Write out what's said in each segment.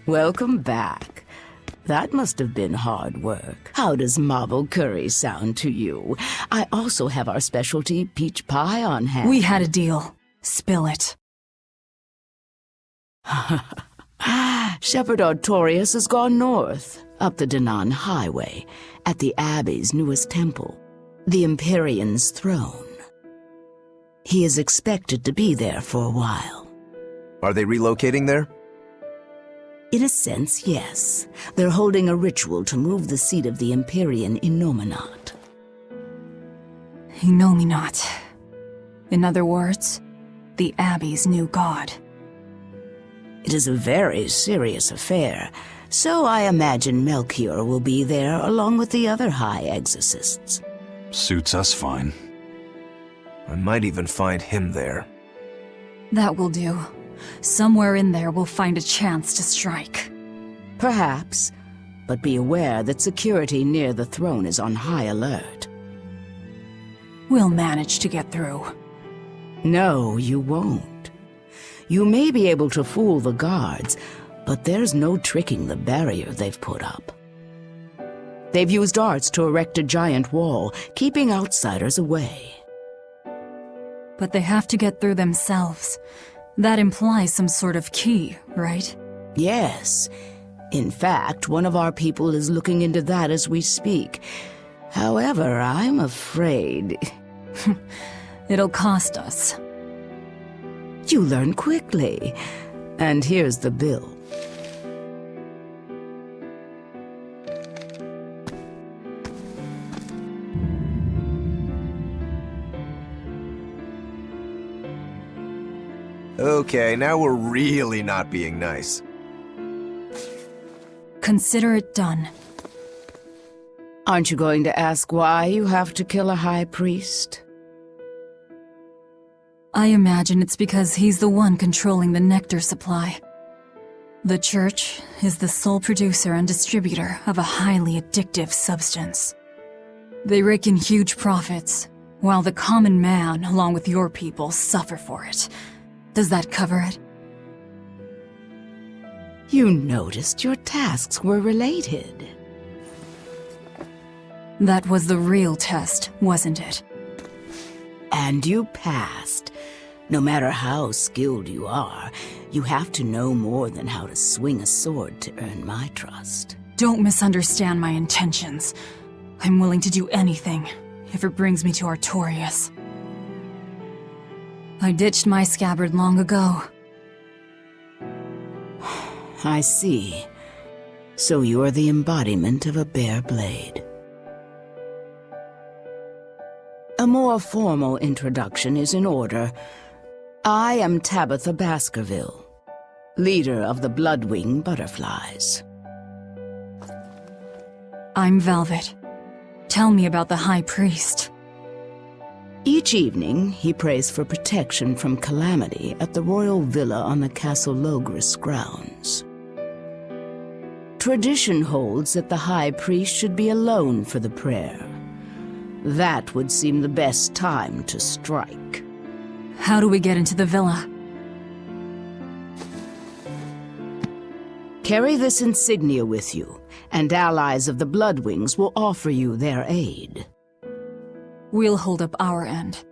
Welcome back. That must have been hard work. How does marble curry sound to you? I also have our specialty peach pie on hand. We had a deal. Spill it. Shepherd Artorius has gone north, up the Danaan Highway, at the Abbey's newest temple, the Empyrean's throne. He is expected to be there for a while. Are they relocating there? In a sense, yes. They're holding a ritual to move the seat of the Empyrean Innominat. Innominat. In other words, the Abbey's new god. It is a very serious affair, so I imagine Melchior will be there along with the other high exorcists. Suits us fine. I might even find him there. That will do. Somewhere in there we'll find a chance to strike. Perhaps, but be aware that security near the throne is on high alert. We'll manage to get through. No, you won't. You may be able to fool the guards, but there's no tricking the barrier they've put up. They've used arts to erect a giant wall, keeping outsiders away. But they have to get through themselves. That implies some sort of key, right? Yes. In fact, one of our people is looking into that as we speak. However, I'm afraid... It'll cost us. You learn quickly. And here's the bill. Okay, now we're really not being nice. Consider it done. Aren't you going to ask why you have to kill a high priest? I imagine it's because he's the one controlling the nectar supply. The church is the sole producer and distributor of a highly addictive substance. They rake in huge profits, while the common man, along with your people, suffer for it. Does that cover it? You noticed your tasks were related. That was the real test, wasn't it? And you passed. No matter how skilled you are, you have to know more than how to swing a sword to earn my trust. Don't misunderstand my intentions. I'm willing to do anything, if it brings me to Artorius. I ditched my scabbard long ago. I see. So you're the embodiment of a bare blade. A more formal introduction is in order. I am Tabitha Baskerville, leader of the Bloodwing Butterflies. I'm Velvet. Tell me about the High Priest. Each evening, he prays for protection from calamity at the royal villa on the Castle Logris grounds. Tradition holds that the High Priest should be alone for the prayer. That would seem the best time to strike. How do we get into the villa? Carry this insignia with you, and allies of the Bloodwings will offer you their aid. We'll hold up our end.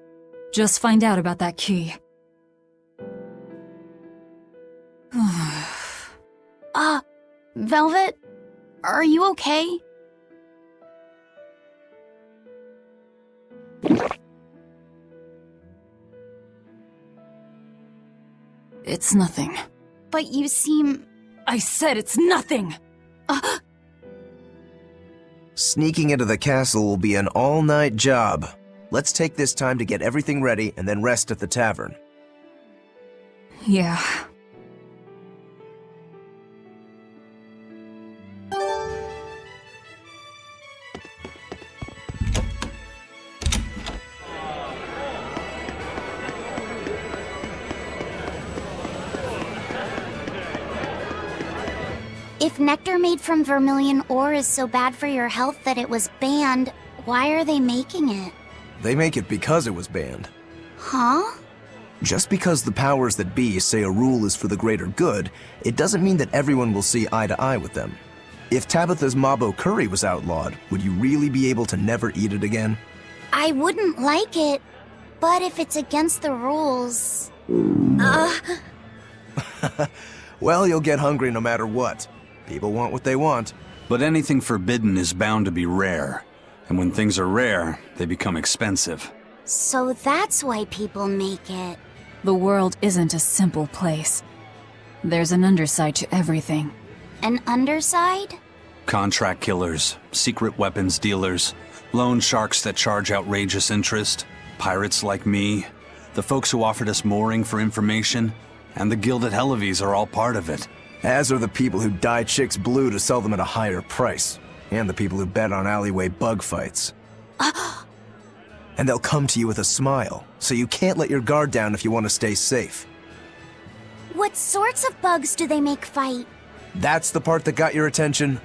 Just find out about that key. Velvet? Are you okay? It's nothing. But you seem... I said it's nothing! Sneaking into the castle will be an all-night job. Let's take this time to get everything ready and then rest at the tavern. Yeah. If nectar made from vermilion ore is so bad for your health that it was banned, why are they making it? They make it because it was banned. Huh? Just because the powers that be say a rule is for the greater good, it doesn't mean that everyone will see eye to eye with them. If Tabitha's Mabo curry was outlawed, would you really be able to never eat it again? I wouldn't like it, but if it's against the rules... Well, you'll get hungry no matter what. People want what they want. But anything forbidden is bound to be rare. And when things are rare, they become expensive. So that's why people make it. The world isn't a simple place. There's an underside to everything. An underside? Contract killers, secret weapons dealers, loan sharks that charge outrageous interest, pirates like me, the folks who offered us mooring for information, and the guild at Hellevys are all part of it. As are the people who dye chicks blue to sell them at a higher price. And the people who bet on alleyway bug fights. And they'll come to you with a smile, so you can't let your guard down if you want to stay safe. What sorts of bugs do they make fight? That's the part that got your attention?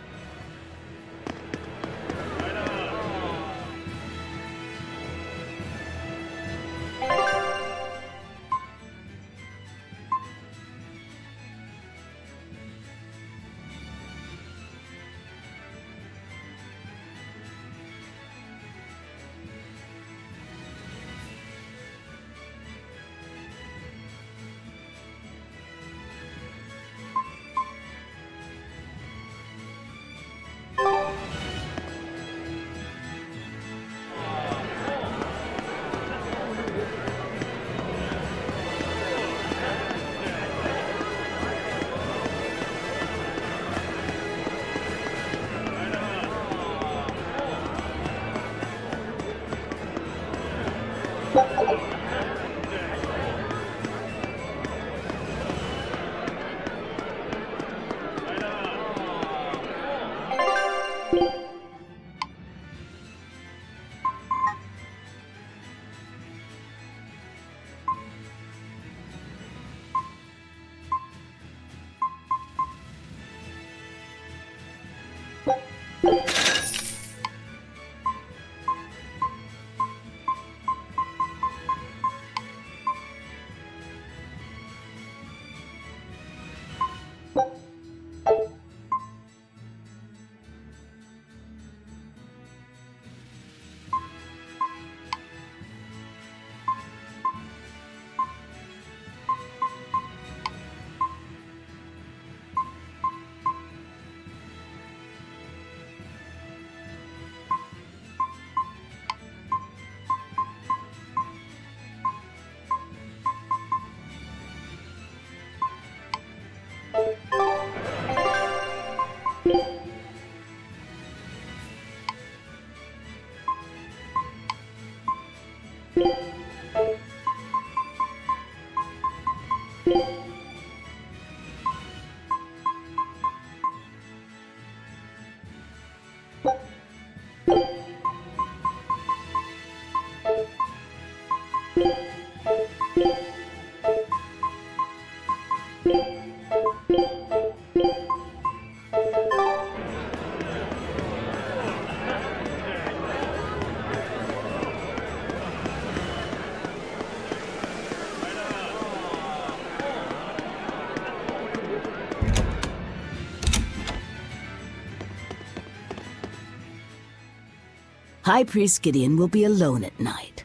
High Priest Gideon will be alone at night.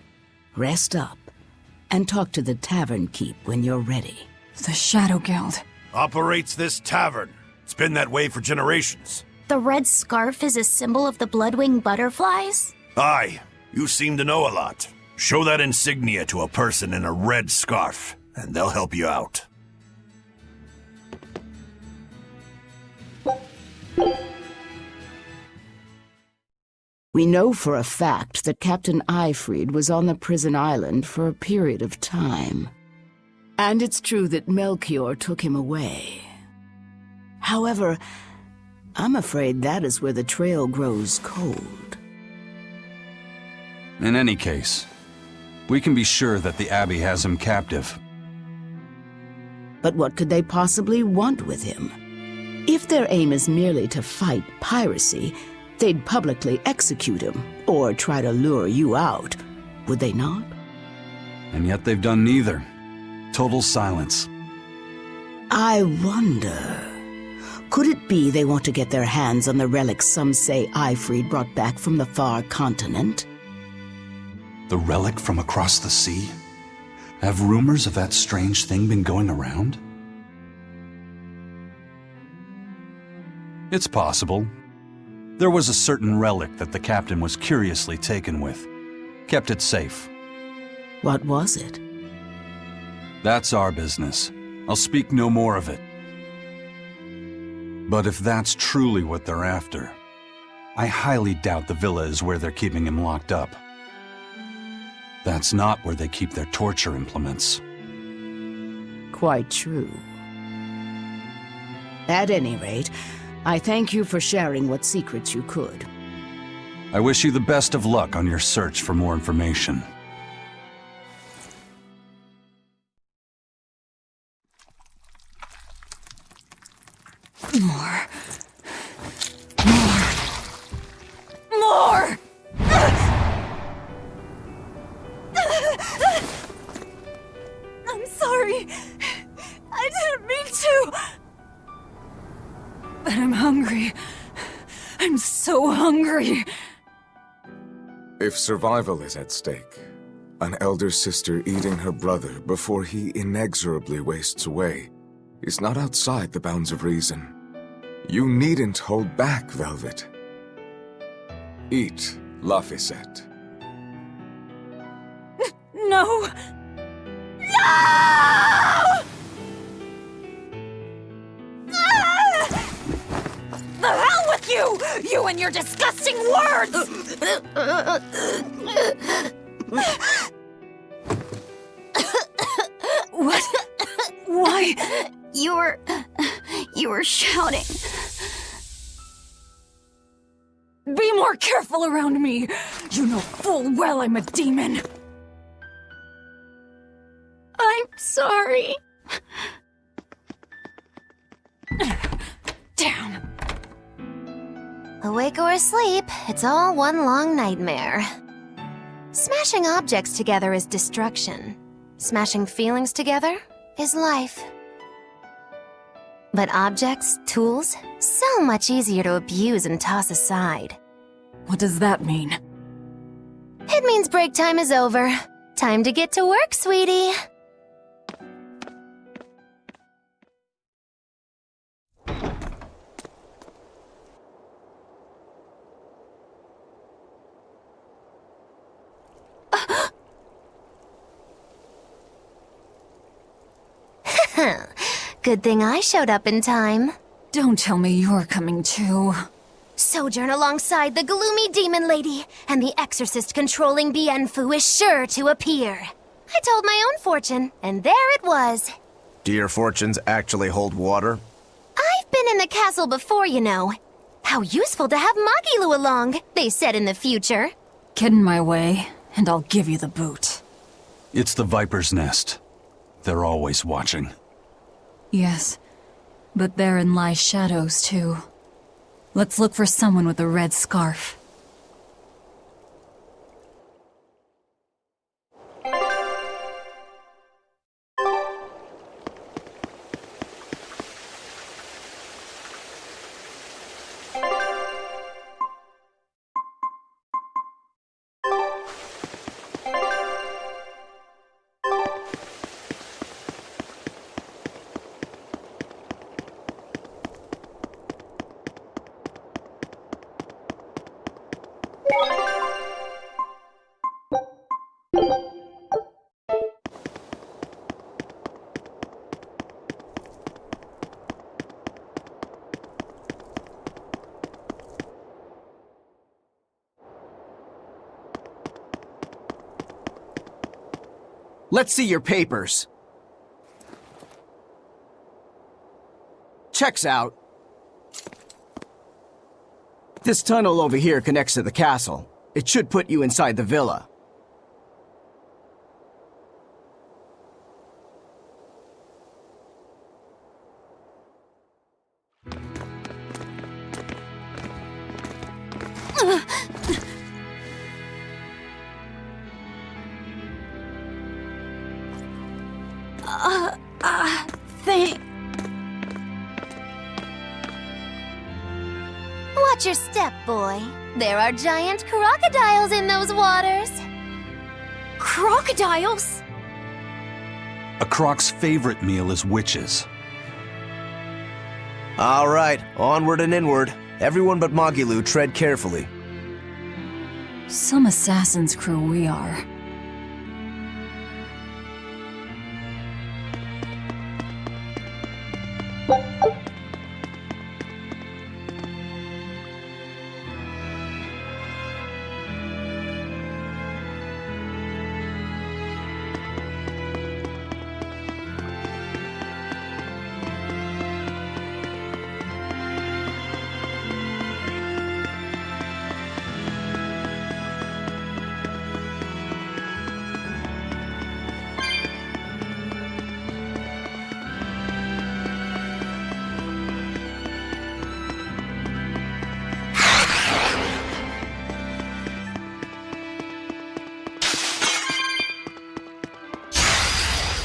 Rest up, and talk to the tavern keep when you're ready. The Shadow Guild. Operates this tavern. It's been that way for generations. The red scarf is a symbol of the Bloodwing butterflies? Aye, you seem to know a lot. Show that insignia to a person in a red scarf, and they'll help you out. We know for a fact that Captain Eyfried was on the prison island for a period of time. And it's true that Melchior took him away. However, I'm afraid that is where the trail grows cold. In any case, we can be sure that the Abbey has him captive. But what could they possibly want with him? If their aim is merely to fight piracy, they'd publicly execute him, or try to lure you out, would they not? And yet they've done neither. Total silence. I wonder... Could it be they want to get their hands on the relics some say Ifrid brought back from the far continent? The relic from across the sea? Have rumors of that strange thing been going around? It's possible. There was a certain relic that the captain was curiously taken with. Kept it safe. What was it? That's our business. I'll speak no more of it. But if that's truly what they're after, I highly doubt the villa is where they're keeping him locked up. That's not where they keep their torture implements. Quite true. At any rate, I thank you for sharing what secrets you could. I wish you the best of luck on your search for more information. More. I'm sorry. I didn't mean to. But I'm hungry. I'm so hungry. If survival is at stake, an elder sister eating her brother before he inexorably wastes away is not outside the bounds of reason. You needn't hold back, Velvet. Eat, Laphicet. No! No! The hell with you! You and your disgusting words! What? Why? You were shouting. Be more careful around me! You know full well I'm a demon! I'm sorry. Damn. Awake or asleep, it's all one long nightmare. Smashing objects together is destruction. Smashing feelings together is life. But objects, tools, so much easier to abuse and toss aside. What does that mean? It means break time is over. Time to get to work, sweetie. Good thing I showed up in time. Don't tell me you're coming too. Sojourn alongside the gloomy demon lady, and the exorcist controlling Bienfu is sure to appear. I told my own fortune, and there it was. Do your fortunes actually hold water? I've been in the castle before, you know. How useful to have Magilu along, they said in the future. Get in my way, and I'll give you the boot. It's the Viper's Nest. They're always watching. Yes, but therein lie shadows, too. Let's look for someone with a red scarf. Let's see your papers. Checks out. This tunnel over here connects to the castle. It should put you inside the villa. Watch your step, boy. There are giant crocodiles in those waters. Crocodiles? A croc's favorite meal is witches. All right, onward and inward. Everyone but Magilu, tread carefully. Some assassin's crew we are.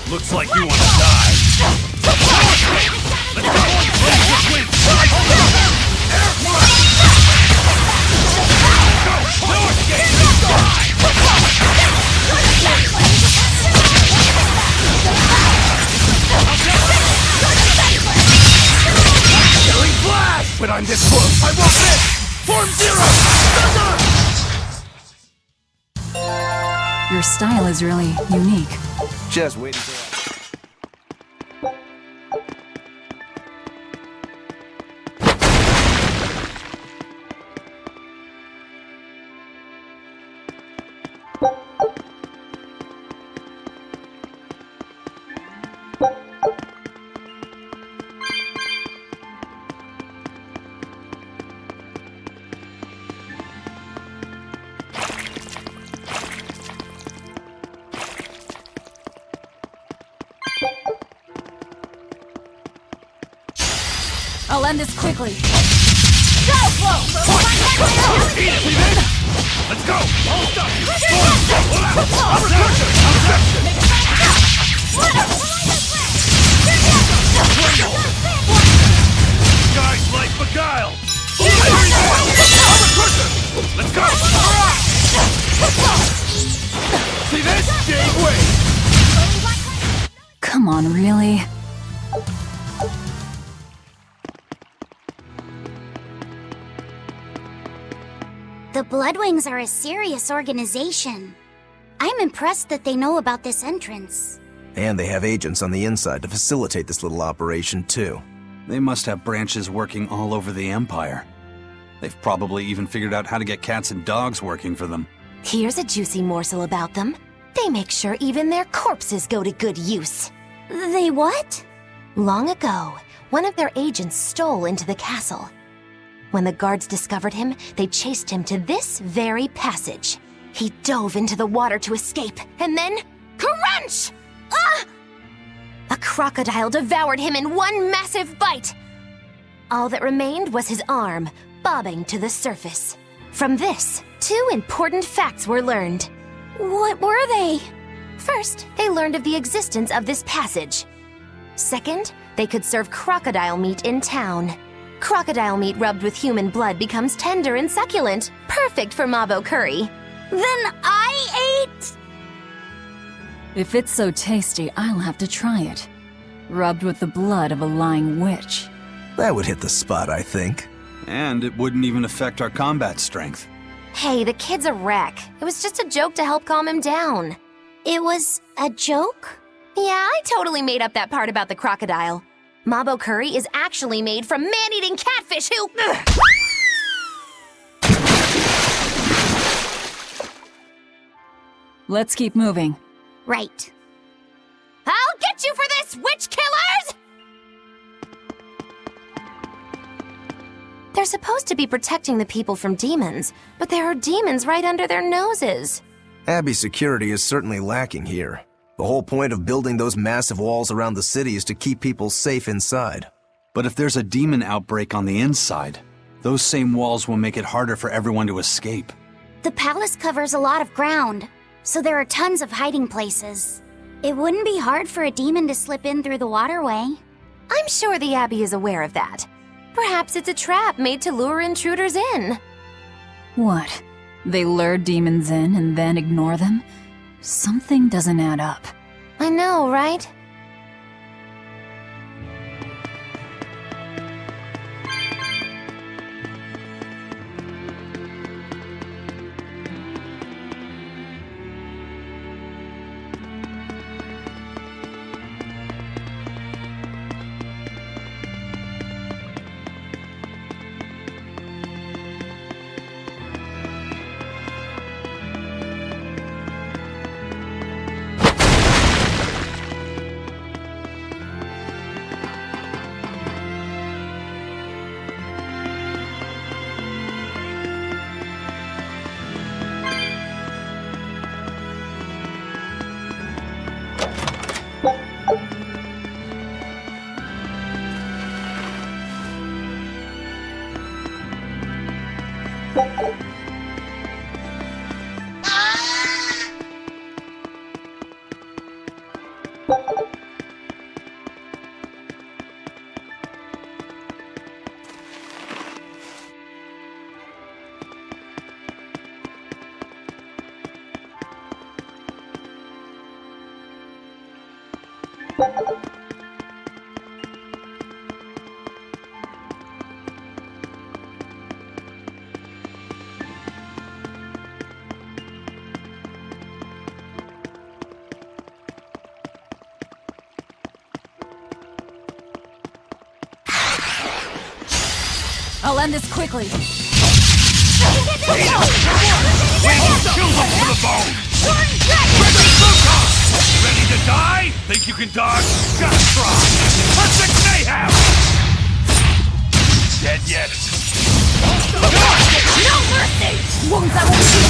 Looks like you want to die. Let's go! Let's win! No escape! Killing flash! But I'm this close! I want this! Form zero! Thunder! Your style is really unique. Just wait until I'll end this quickly. Let's go! All stuff! Guys like beguile! Let's go! See this? Jade way! Come on, really? The Bloodwings are a serious organization. I'm impressed that they know about this entrance. And they have agents on the inside to facilitate this little operation, too. They must have branches working all over the Empire. They've probably even figured out how to get cats and dogs working for them. Here's a juicy morsel about them. They make sure even their corpses go to good use. They what? Long ago, one of their agents stole into the castle. When the guards discovered him, they chased him to this very passage. He dove into the water to escape, and then... crunch! Ah! A crocodile devoured him in one massive bite. All that remained was his arm, bobbing to the surface. From this, 2 important facts were learned. What were they? First, they learned of the existence of this passage. Second, they could serve crocodile meat in town. Crocodile meat rubbed with human blood becomes tender and succulent, perfect for Mabo curry. Then I ate... If it's so tasty, I'll have to try it. Rubbed with the blood of a lying witch. That would hit the spot, I think. And it wouldn't even affect our combat strength. Hey, the kid's a wreck. It was just a joke to help calm him down. It was a joke? Yeah, I totally made up that part about the crocodile. Mabo curry is actually made from man-eating catfish who... Let's keep moving. Right. I'll get you for this, witch killers! They're supposed to be protecting the people from demons, but there are demons right under their noses. Abbey's security is certainly lacking here. The whole point of building those massive walls around the city is to keep people safe inside. But if there's a demon outbreak on the inside, those same walls will make it harder for everyone to escape. The palace covers a lot of ground, so there are tons of hiding places. It wouldn't be hard for a demon to slip in through the waterway. I'm sure the Abbey is aware of that. Perhaps it's a trap made to lure intruders in. What? They lure demons in and then ignore them? Something doesn't add up. I know, right? I'll end this quickly. We will kill them to the bone! Ready to die? Think you can dodge? Just try! Perfect mayhem! Dead yet? No mercy! Wounds I won't shoot!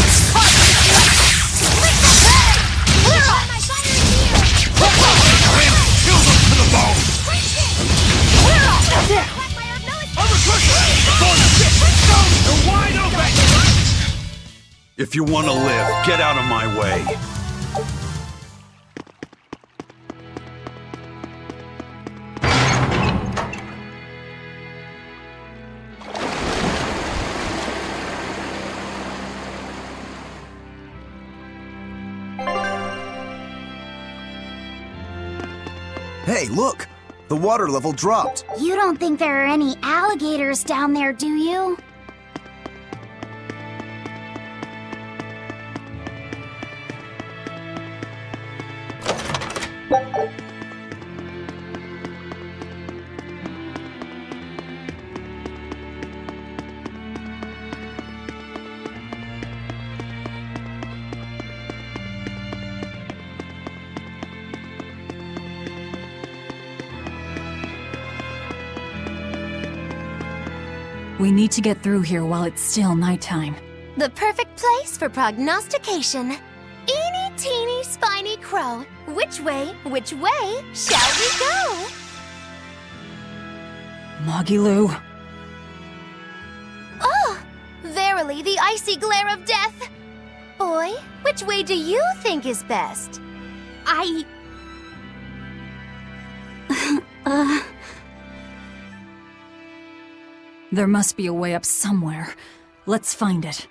Clear off! My fire is here! Kill them to the bone! Clear off! They're wide open! If you want to live, get out of my way. Hey, look! The water level dropped. You don't think there are any alligators down there, do you? We need to get through here while it's still nighttime. The perfect place for prognostication. Eeny, teeny, spiny crow. Which way shall we go? Moggy-Loo. Oh, verily the icy glare of death. Boy, which way do you think is best? There must be a way up somewhere. Let's find it.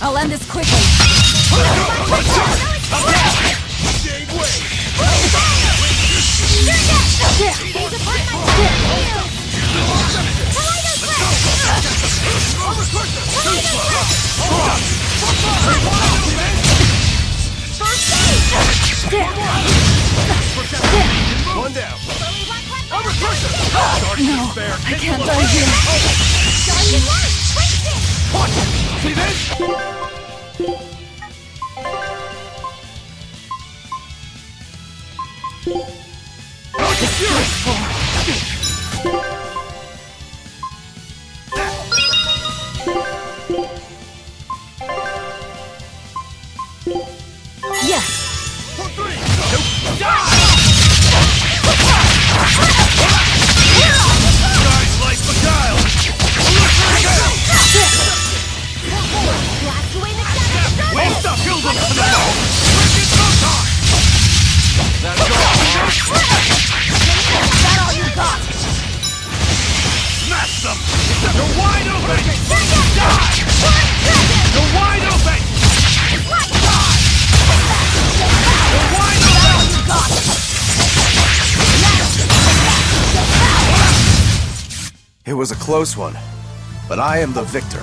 I'll end this quickly. One down. No, I can't die here. See this? It was a close one, but I am the victor.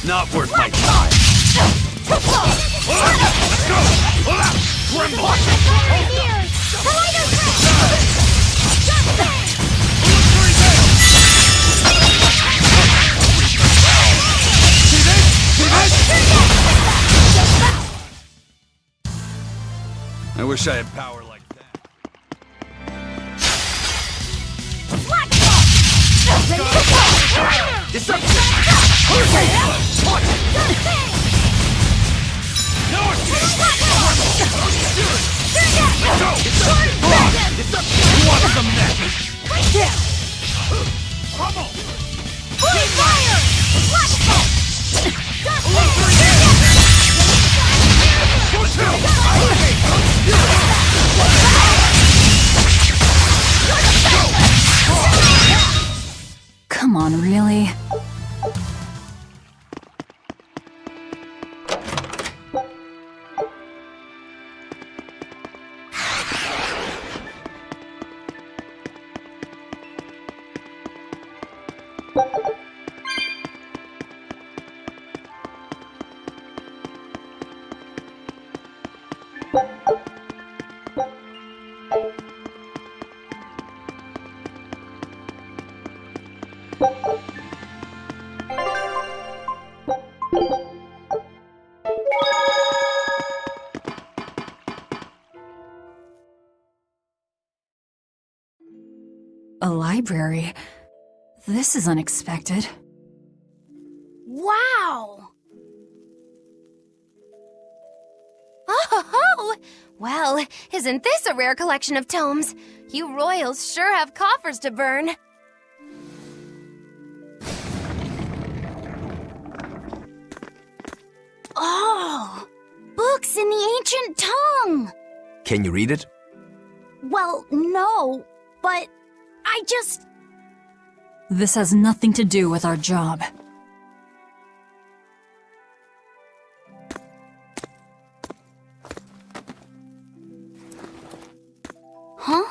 Not worth my time. Let's go! Tremble! I wish I had power like that. library. This is unexpected. Wow! Oh, well, isn't this a rare collection of tomes? You royals sure have coffers to burn. Oh! Books in the ancient tongue! Can you read it? Well, no, but I just... This has nothing to do with our job. Huh?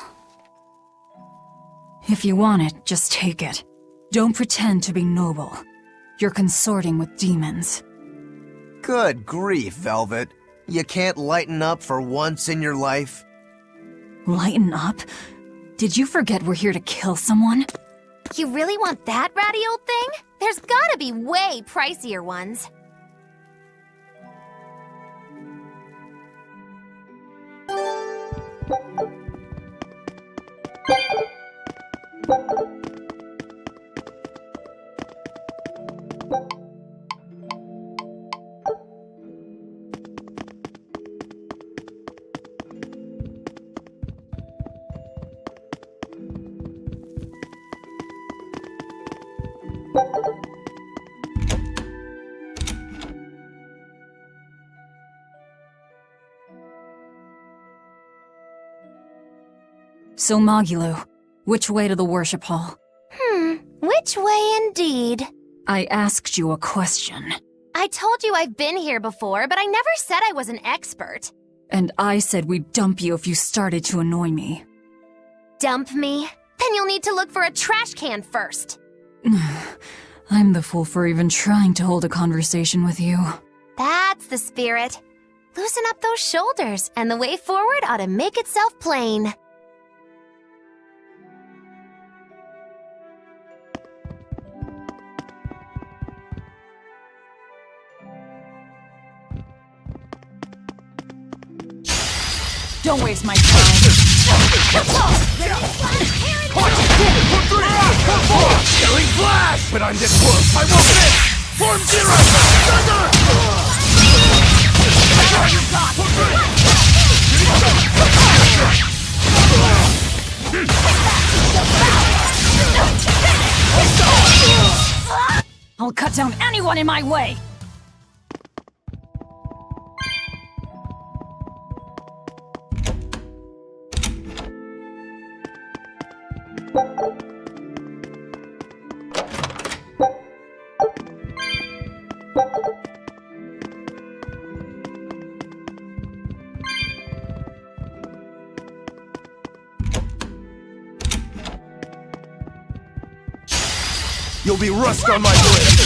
If you want it, just take it. Don't pretend to be noble. You're consorting with demons. Good grief, Velvet. You can't lighten up for once in your life? Lighten up? Did you forget we're here to kill someone? You really want that ratty old thing? There's gotta be way pricier ones. So Magulu, which way to the worship hall? Which way indeed? I asked you a question. I told you I've been here before, but I never said I was an expert. And I said we'd dump you if you started to annoy me. Dump me? Then you'll need to look for a trash can first. I'm the fool for even trying to hold a conversation with you. That's the spirit. Loosen up those shoulders, and the way forward ought to make itself plain. Don't waste my time. Killing flash! But I'm this close, I won't miss! Form zero! I'll cut down anyone in my way! You'll be rust on my blade!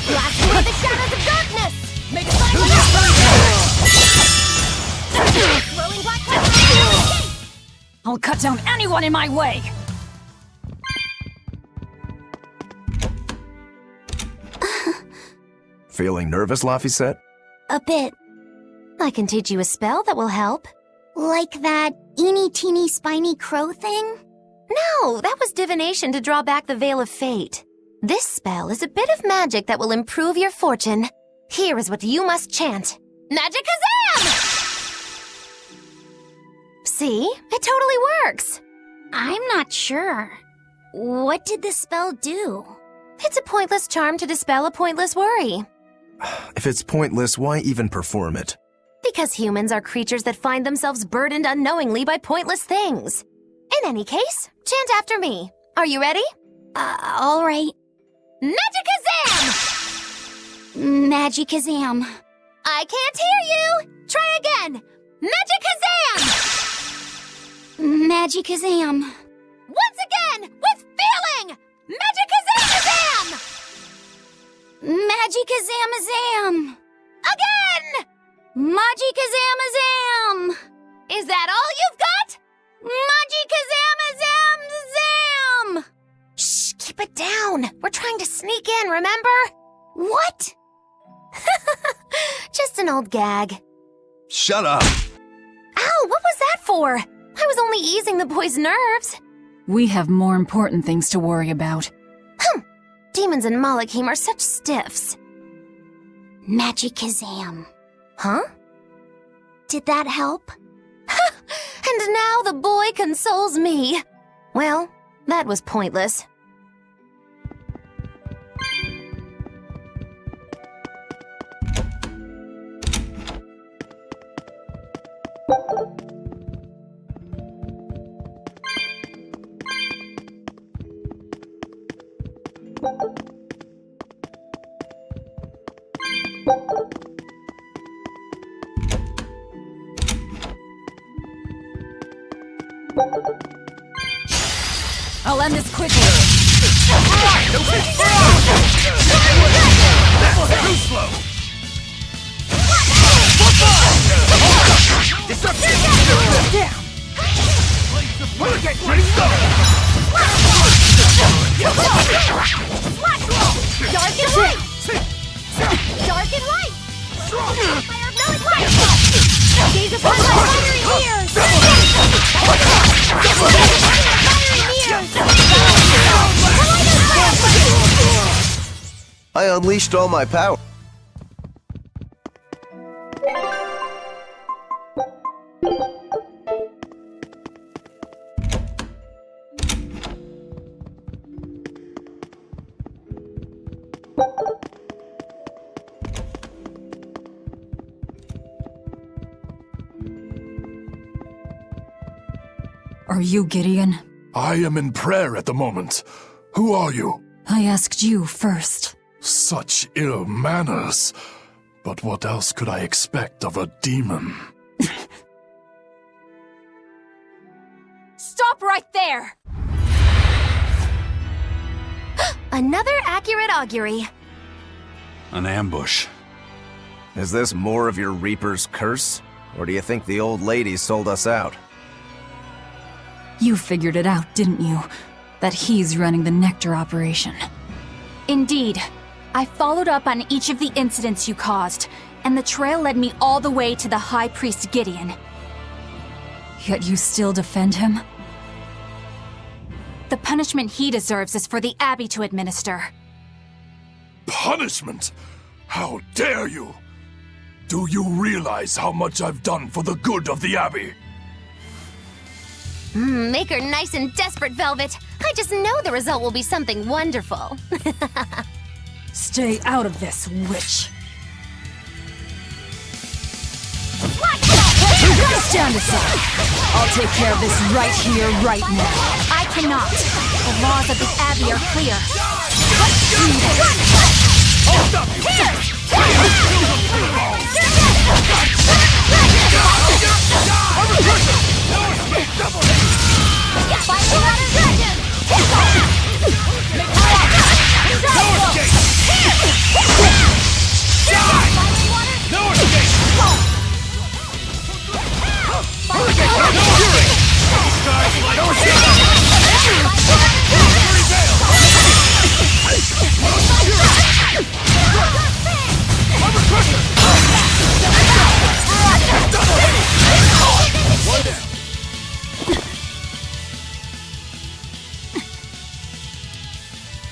Blast through the shadows of darkness! Make it fire! Rolling black cloud! I'll cut down anyone in my way! Feeling nervous, Laphicet? A bit. I can teach you a spell that will help. Like that eeny-teeny spiny crow thing? No, that was divination to draw back the veil of fate. This spell is a bit of magic that will improve your fortune. Here is what you must chant. Magicazam! See? It totally works. I'm not sure. What did the spell do? It's a pointless charm to dispel a pointless worry. If it's pointless, why even perform it? Because humans are creatures that find themselves burdened unknowingly by pointless things. In any case, chant after me. Are you ready? All right. Magicazam! Magicazam. I can't hear you! Try again! Magicazam! Magicazam. Once again, with feeling! Magicazam! Magicazamazam. Again! Magikazamazam! Is that all you've got? Magikazamazam! Shh, keep it down. We're trying to sneak in, remember? What? Just an old gag. Shut up! Ow, what was that for? I was only easing the boy's nerves. We have more important things to worry about. Demons and Malachim are such stiffs. Magikazam. Huh? Did that help? And now the boy consoles me. Well, that was pointless. I'll end this quickly. Too slow! Dark and light! Dark and light! Fire of knowledge light! Gaze upon my fiery ears! I unleashed all my power. Are you Gideon? I am in prayer at the moment. Who are you? I asked you first. Such ill manners. But what else could I expect of a demon? Stop right there! Another accurate augury. An ambush. Is this more of your Reaper's curse? Or do you think the old lady sold us out? You figured it out, didn't you? That he's running the Nectar operation. Indeed. I followed up on each of the incidents you caused, and the trail led me all the way to the High Priest Gideon. Yet you still defend him? The punishment he deserves is for the Abbey to administer. Punishment? How dare you? Do you realize how much I've done for the good of the Abbey? Make her nice and desperate, Velvet. I just know the result will be something wonderful. Stay out of this, witch. Stand aside. I'll take care of this right here, right now. I cannot. The laws of the Abbey are clear. I'll stop you!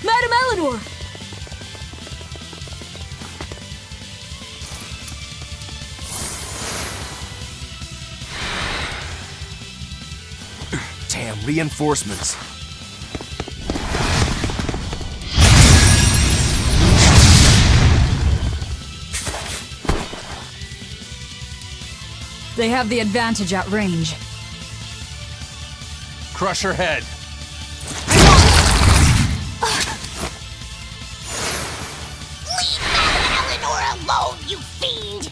Madam Eleanor! Damn, reinforcements. They have the advantage at range. Crush her head. Leave Madame Eleanor alone, you fiend!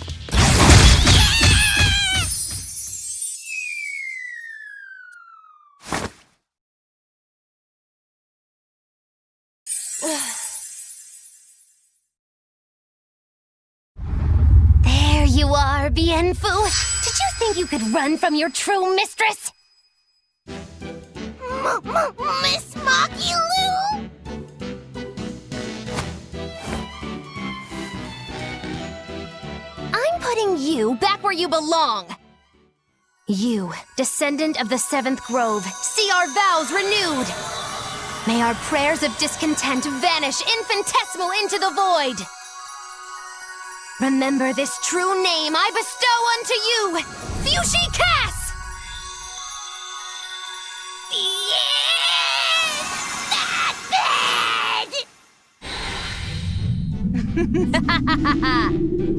There you are, Bien Fu! Did you think you could run from your true mistress? Miss Mocky Lou? I'm putting you back where you belong. You, descendant of the Seventh Grove, see our vows renewed. May our prayers of discontent vanish infinitesimal into the void. Remember this true name I bestow unto you, Fushi Cass! Yes!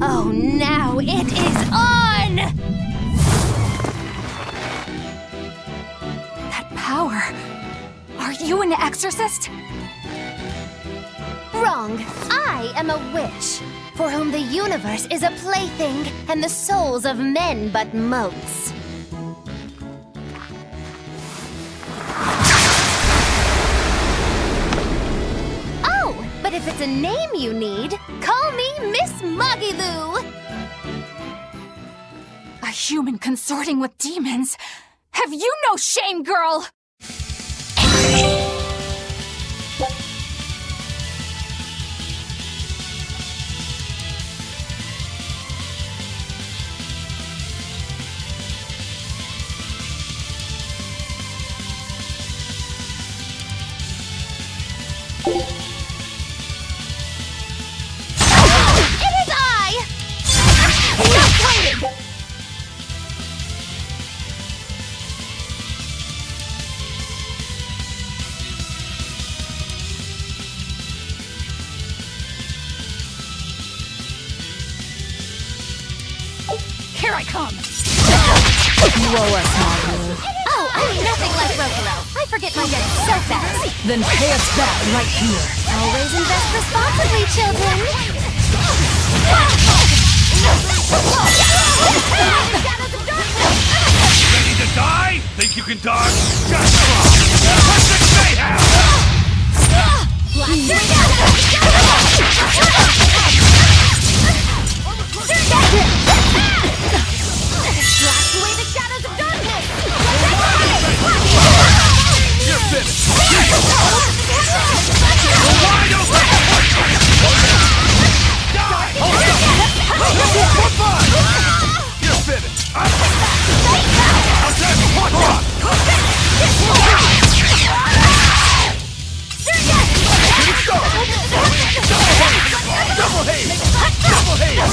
Oh, now it is on! That power. Are you an exorcist? Wrong. I am a witch, for whom the universe is a plaything, and the souls of men but motes. Oh, but if it's a name you need, call me Miss Moggyloo. A human consorting with demons? Have you no shame, girl? Here I come! You owe us, Margot. Oh, I'm nothing like Rokuro. I forget my debt so fast. Then pay us back right here. Always invest responsibly, children. Ready to die? Think you can dodge? Just wrong! What's the mayhem? Blast away the shadows of darkness! You're finished! Wide open! Die! Goodbye! You're finished! I'll take one run! Double haze! Double haze!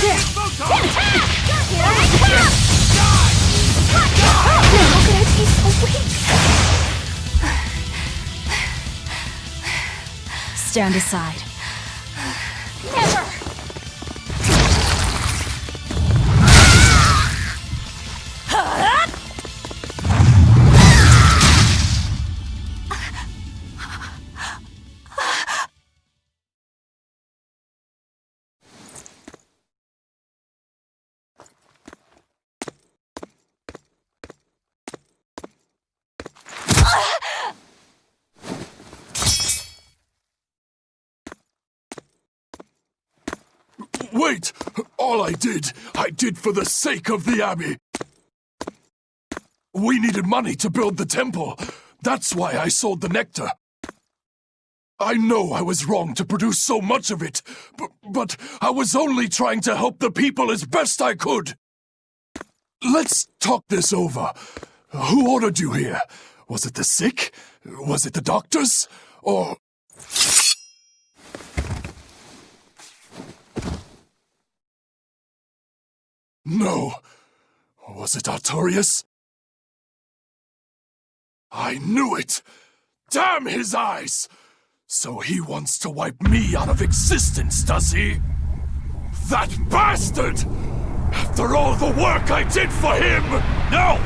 Stand aside. Never! Wait! All I did for the sake of the Abbey. We needed money to build the temple. That's why I sold the nectar. I know I was wrong to produce so much of it, but I was only trying to help the people as best I could. Let's talk this over. Who ordered you here? Was it the sick? Was it the doctors? Or... No. Was it Artorius? I knew it! Damn his eyes! So he wants to wipe me out of existence, does he? That bastard! After all the work I did for him! No!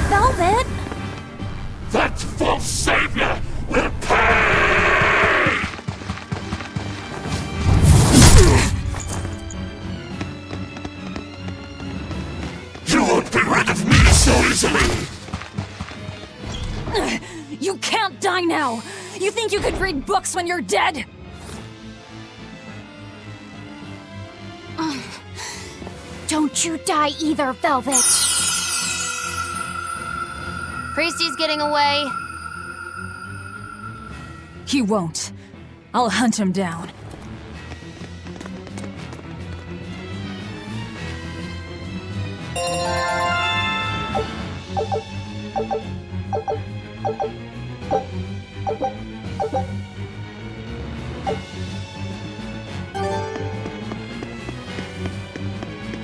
Velvet? That false savior will pay! You won't be rid of me so easily! You can't die now! You think you could read books when you're dead? Don't you die either, Velvet. Priesty's getting away. He won't. I'll hunt him down.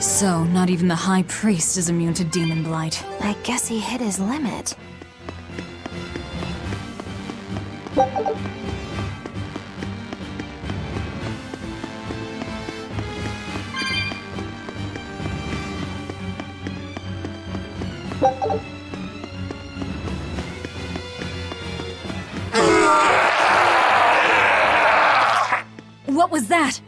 So, not even the High Priest is immune to demon blight. I guess he hit his limit. What was that?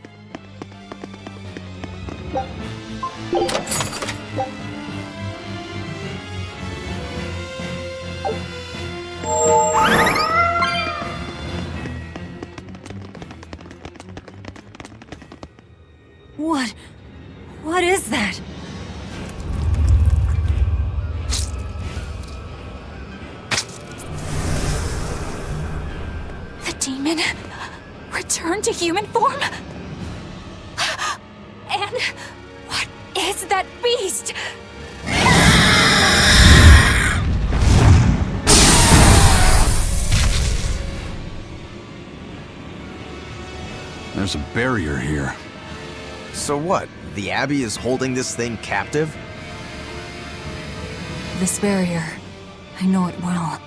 What is that? The demon returned to human form? And what is that beast? There's a barrier here. So what? The Abbey is holding this thing captive? This barrier. I know it well.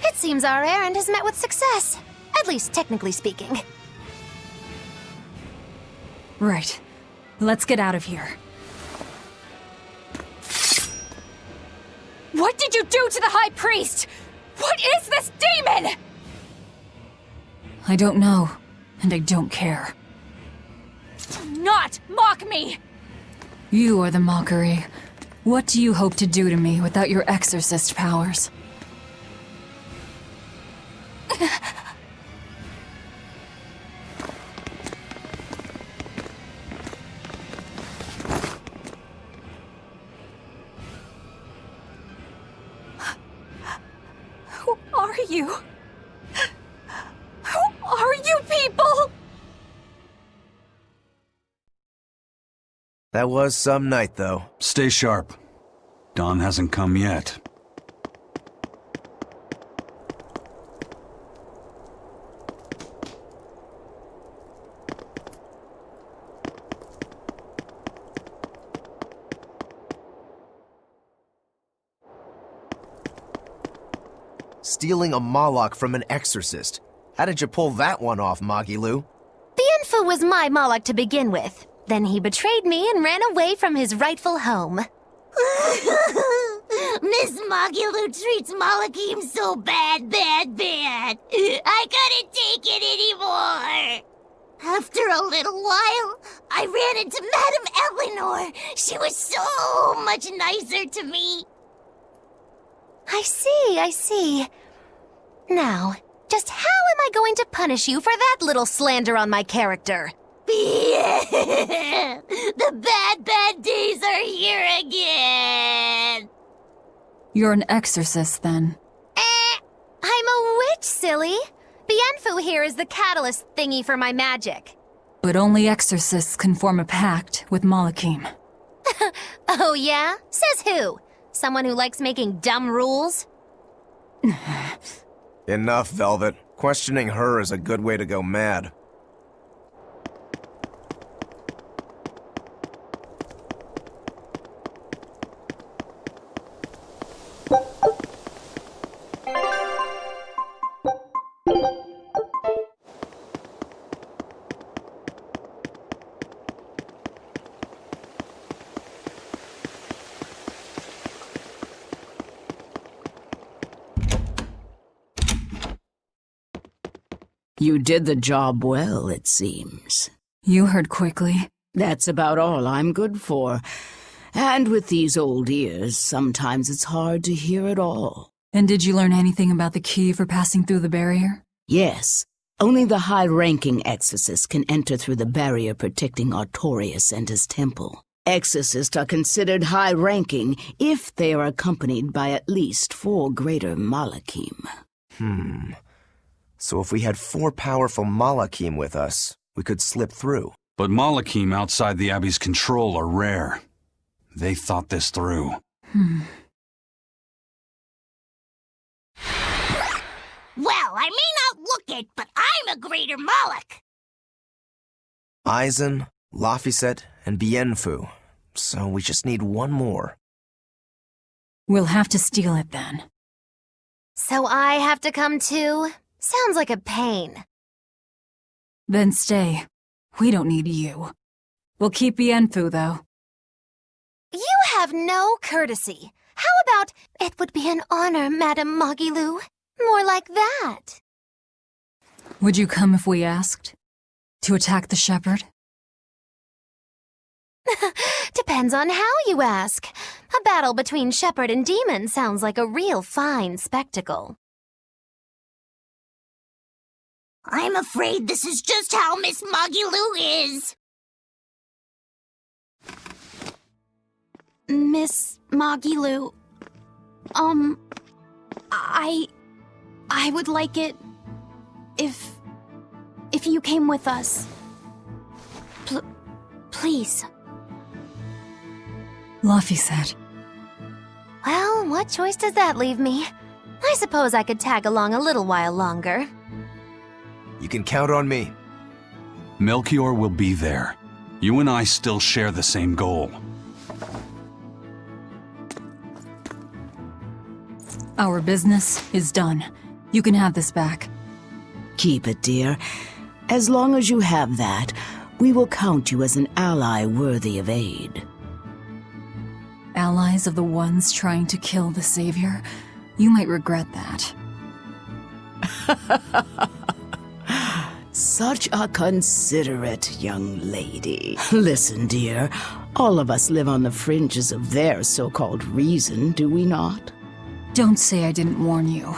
It seems our errand has met with success. At least technically speaking. Right. Let's get out of here. What did you do to the High Priest? What is this demon? I don't know, and I don't care. Do not mock me! You are the mockery. What do you hope to do to me without your exorcist powers? Who are you? Who are you people? That was some night, though. Stay sharp. Dawn hasn't come yet. Stealing a Moloch from an exorcist. How did you pull that one off, Magilu? Bienfu was my Moloch to begin with. Then he betrayed me and ran away from his rightful home. Miss Magilu treats Malachim so bad. I couldn't take it anymore. After a little while, I ran into Madame Eleanor. She was so much nicer to me. I see. Now, just how am I going to punish you for that little slander on my character? The bad days are here again. You're an exorcist, then. I'm a witch, silly. Bienfu here is the catalyst thingy for my magic. But only exorcists can form a pact with Malachim. Oh yeah? Says who? Someone who likes making dumb rules? Enough, Velvet. Questioning her is a good way to go mad. You did the job well, it seems. You heard quickly. That's about all I'm good for. And with these old ears, sometimes it's hard to hear it all. And did you learn anything about the key for passing through the barrier? Yes. Only the high-ranking exorcists can enter through the barrier protecting Artorius and his temple. Exorcists are considered high-ranking if they are accompanied by at least 4 greater Malachim. So if we had 4 powerful Malachim with us, we could slip through. But Malachim outside the Abbey's control are rare. They thought this through. Well, I may not look it, but I'm a greater Moloch. Eisen, Laphicet, and Bienfu. So we just need one more. We'll have to steal it then. So I have to come too? Sounds like a pain. Then stay. We don't need you. We'll keep Bienfu, though. You have no courtesy. How about, it would be an honor, Madame Magilou? More like that. Would you come if we asked? To attack the shepherd? Depends on how you ask. A battle between shepherd and demon sounds like a real fine spectacle. I'm afraid this is just how Miss Magilou is. Miss Magilou, I would like it if you came with us. Please. Laphicet. Well, what choice does that leave me? I suppose I could tag along a little while longer. You can count on me. Melchior will be there. You and I still share the same goal. Our business is done. You can have this back. Keep it, dear. As long as you have that, we will count you as an ally worthy of aid. Allies of the ones trying to kill the Savior? You might regret that. Such a considerate young lady. Listen, dear, all of us live on the fringes of their so-called reason, do we not? Don't say I didn't warn you.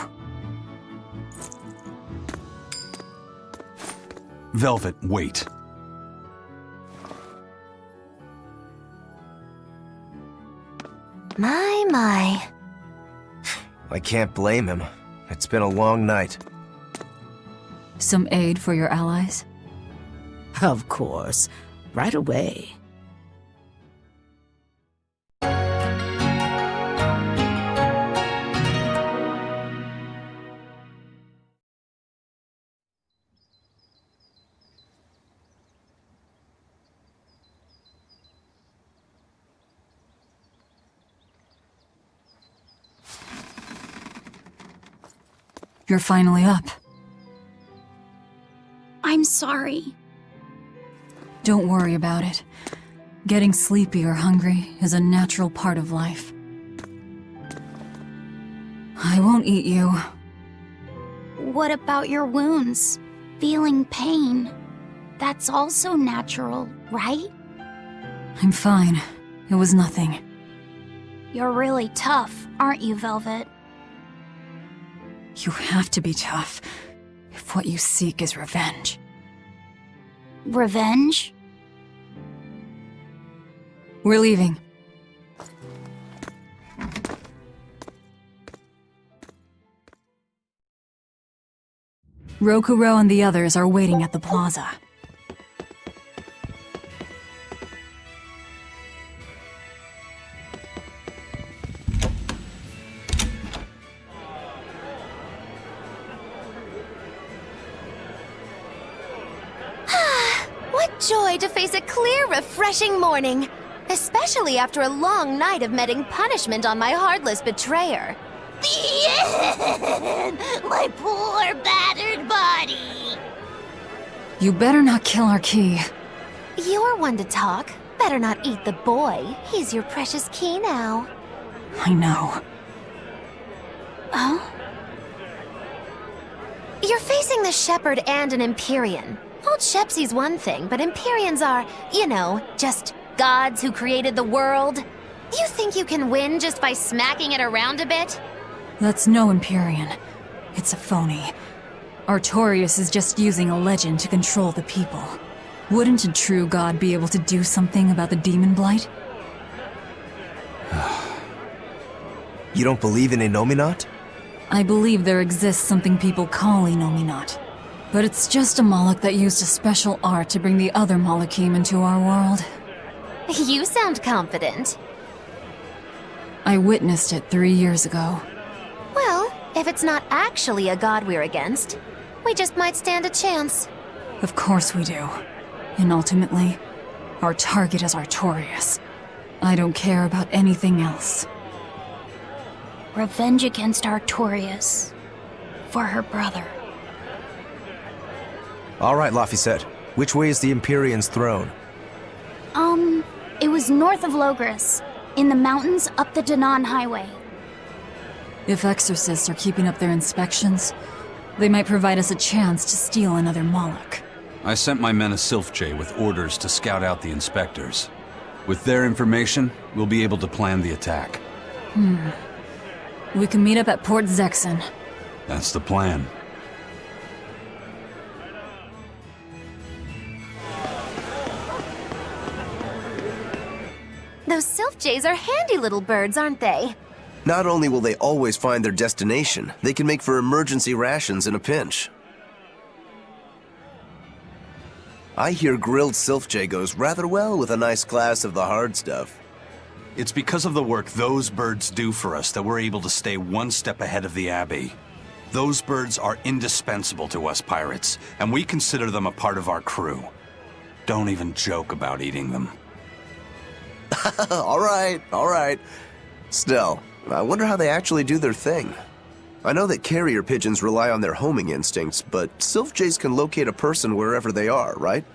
Velvet, wait. My. I can't blame him. It's been a long night. Some aid for your allies? Of course. Right away. You're finally up. I'm sorry. Don't worry about it. Getting sleepy or hungry is a natural part of life. I won't eat you. What about your wounds? Feeling pain? That's also natural, right? I'm fine. It was nothing. You're really tough, aren't you, Velvet? You have to be tough, if what you seek is revenge. Revenge? We're leaving. Rokuro and the others are waiting at the plaza. Joy to face a clear, refreshing morning. Especially after a long night of meting punishment on my heartless betrayer. The end! My poor, battered body! You better not kill our key. You're one to talk. Better not eat the boy. He's your precious key now. I know. Oh? You're facing the Shepherd and an Empyrean. Old Shepsy's one thing, but Empyreans are, you know, just gods who created the world. You think you can win just by smacking it around a bit? That's no Empyrean. It's a phony. Artorius is just using a legend to control the people. Wouldn't a true god be able to do something about the demon blight? You don't believe in Innominat? I believe there exists something people call Innominat. But it's just a Moloch that used a special art to bring the other Molochim into our world. You sound confident. I witnessed it 3 years ago. Well, if it's not actually a god we're against, we just might stand a chance. Of course we do. And ultimately, our target is Artorius. I don't care about anything else. Revenge against Artorius. For her brother. All right, Laphicet. Which way is the Empyrean's throne? It was north of Logris. In the mountains up the Danan Highway. If exorcists are keeping up their inspections, they might provide us a chance to steal another Moloch. I sent my men a Sylph-J with orders to scout out the inspectors. With their information, we'll be able to plan the attack. We can meet up at Port Zexen. That's the plan. Those Sylph-Jays are handy little birds, aren't they? Not only will they always find their destination, they can make for emergency rations in a pinch. I hear grilled Sylph-J goes rather well with a nice glass of the hard stuff. It's because of the work those birds do for us that we're able to stay one step ahead of the Abbey. Those birds are indispensable to us pirates, and we consider them a part of our crew. Don't even joke about eating them. All right. Still, I wonder how they actually do their thing. I know that carrier pigeons rely on their homing instincts, but Sylph-Jays can locate a person wherever they are, right?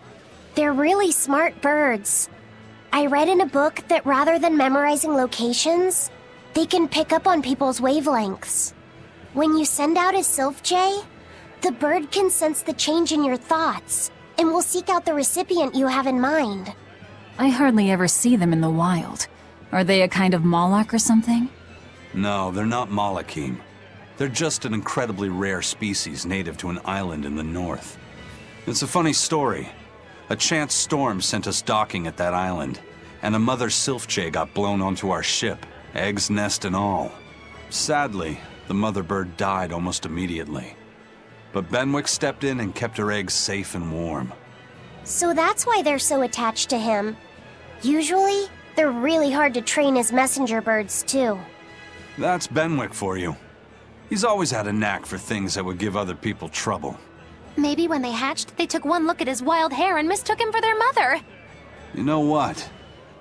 They're really smart birds. I read in a book that rather than memorizing locations, they can pick up on people's wavelengths. When you send out a Sylph-Jay, the bird can sense the change in your thoughts and will seek out the recipient you have in mind. I hardly ever see them in the wild. Are they a kind of Moloch or something? No, they're not Molochim. They're just an incredibly rare species native to an island in the north. It's a funny story. A chance storm sent us docking at that island, and a mother Sylph-Jay got blown onto our ship, eggs, nest, and all. Sadly, the mother bird died almost immediately. But Benwick stepped in and kept her eggs safe and warm. So that's why they're so attached to him. Usually, they're really hard to train as messenger birds, too. That's Benwick for you. He's always had a knack for things that would give other people trouble. Maybe when they hatched, they took one look at his wild hair and mistook him for their mother. You know what?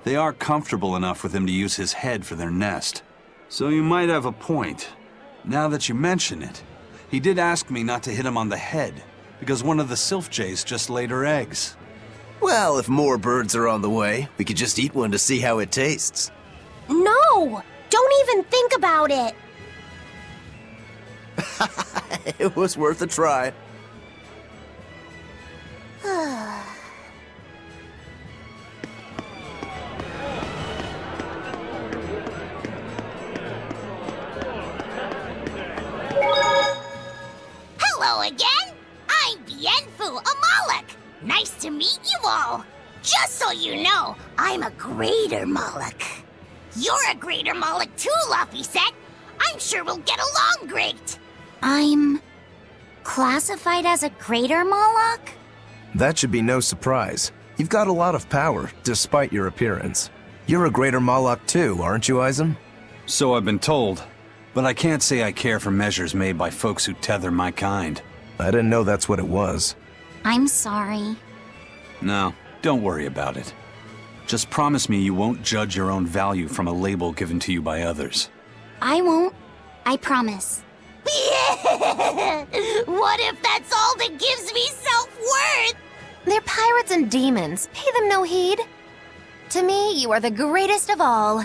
They are comfortable enough with him to use his head for their nest. So you might have a point. Now that you mention it, he did ask me not to hit him on the head, because one of the Sylph-Jays just laid her eggs. Well, if more birds are on the way, we could just eat one to see how it tastes. No! Don't even think about it! It was worth a try. Hello again! I'm Bienfu, a Moloch! Nice to meet you all! Just so you know, I'm a greater Moloch. You're a greater Moloch too, Laphicet! I'm sure we'll get along great! I'm classified as a greater Moloch? That should be no surprise. You've got a lot of power, despite your appearance. You're a greater Moloch too, aren't you, Eisen? So I've been told, but I can't say I care for measures made by folks who tether my kind. I didn't know that's what it was. I'm sorry. No, don't worry about it. Just promise me you won't judge your own value from a label given to you by others. I won't. I promise. What if that's all that gives me self-worth? They're pirates and demons. Pay them no heed. To me, you are the greatest of all.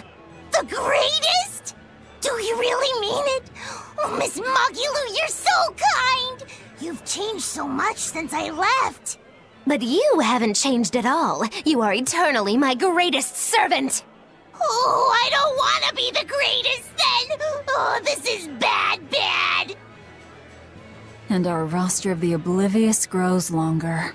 The greatest? Do you really mean it? Oh, Miss Mogulu, you're so kind! You've changed so much since I left. But you haven't changed at all. You are eternally my greatest servant. Oh, I don't want to be the greatest then! Oh, this is bad. And our roster of the oblivious grows longer.